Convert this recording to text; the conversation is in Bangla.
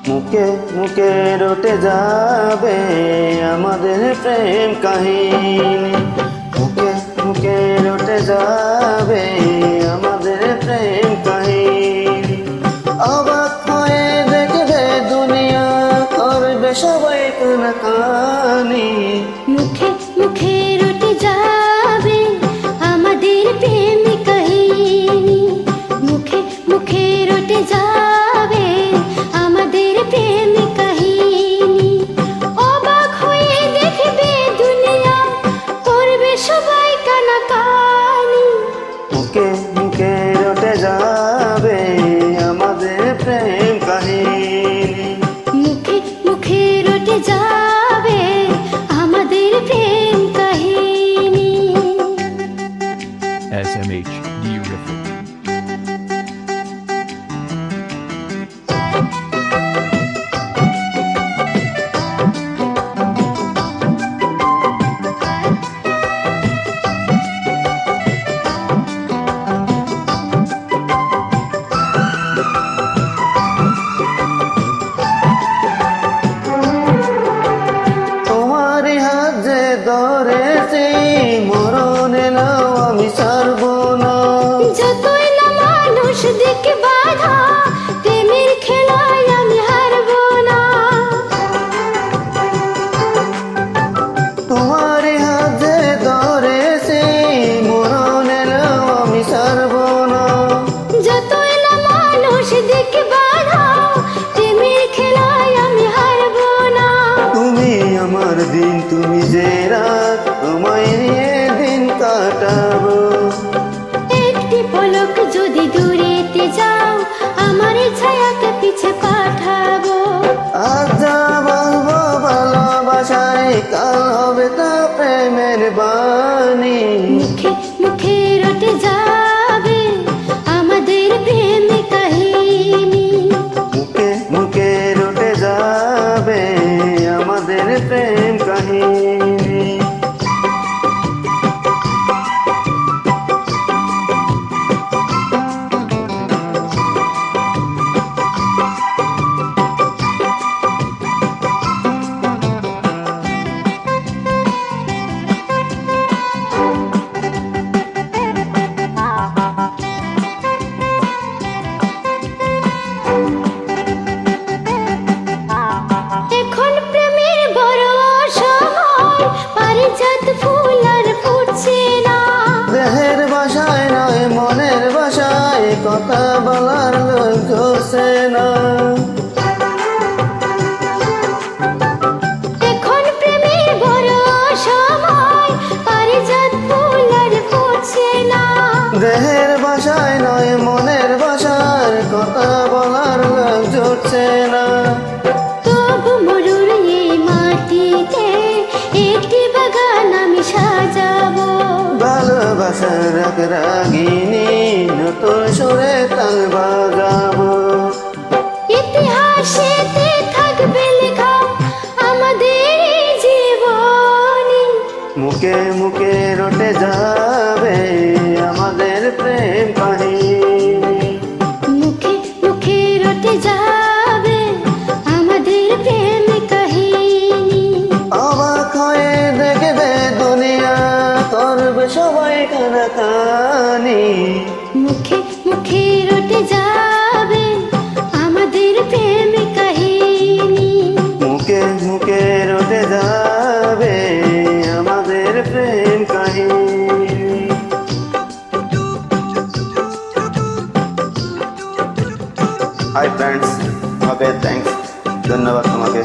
মুখে মুখে রটে যাবে আমাদের প্রেম কাহিনী। মুখে মুখে রটে যাবে আমাদের প্রেম কাহিনী। অবাক হয়ে দেখবে দুনিয়া, করবে সবাই কানাকানি। মুখে মুখে রটে যাবে আমাদের প্রেম কাহিনী। মুখে মুখে রটে যাবে আমাদের প্রেম কাহিনী। অবাক হয়ে দেখবে দুনিয়া, করবে সবাই কানাকানি। মুখে মুখে রটে যাবে আমাদের প্রেম কাহিনী। মুখে মুখে রটে যাবে আমাদের প্রেম কাহিনী। SMH Beautiful. তোমারই হাত যে ধরেছি, মরণ এলেও আমি ছাড়ব না। যতই না মানুষ দেখে বাধা, প্রেমের খেলায় আমি হারব না। তোমারই হাত যে ধরেছি, মরণ এলেও আমি ছাড়ব না। যতই না মানুষ দেখে বাধা, প্রেমের খেলায় আমি হারব না। তুমি আমার দিন, তুমি যে রাত, তোমায় নিয়ে দিন কাটাবো। একটি পলক যদি দূরেতে যাও, আমার ছায়াকে পিছে পাঠাবো। আজ যা বলবো ভালোবাসায়, কাল হবে তা প্রেমের বাণী। মুখে মুখে রটে যাবে আমাদের প্রেম কাহিনী। মুখে মুখে রটে যাবে আমাদের প্রেম কাহিনী। এখন প্রেমের বড় সময়, পারিজাত ফুল আর ফুটছে না। দেহের ভাষায় নয় মনের ভাষায়, কথা বলার লোক ধরছে না। এখন প্রেমের বড় সময়, পারিজাত ফুল আর ফুটছে না। দেহের ভাষায় নয় মনের ভাষার, কথা বলার লোক জুটছে না। তবু মরুর এই মাটিতে একটি বাগান আমি সাজাবো। ভালোবাসার রাগ রাগিনী, নতুন সুরে তাল বাজাবো। ইতিহাসেতে থাকবে লেখা আমাদের এই জীবনী। মুখে মুখে রটে যাবে আমাদের প্রেম কাহিনী। মুখে মুখে রটে যাবে আমাদের প্রেম কাহিনী। অবাক হয়ে দেখবে দুনিয়া, করবে সবাই কানাকানি। মুখে মুখে রটে যাবে আমাদের প্রেম কাহিনী। মুখে মুখে রটে যাবে আমাদের প্রেম কাহিনী। হাই ফ্রেন্ডস, ওকে থ্যাংকস, ধন্যবাদ তোমাকে।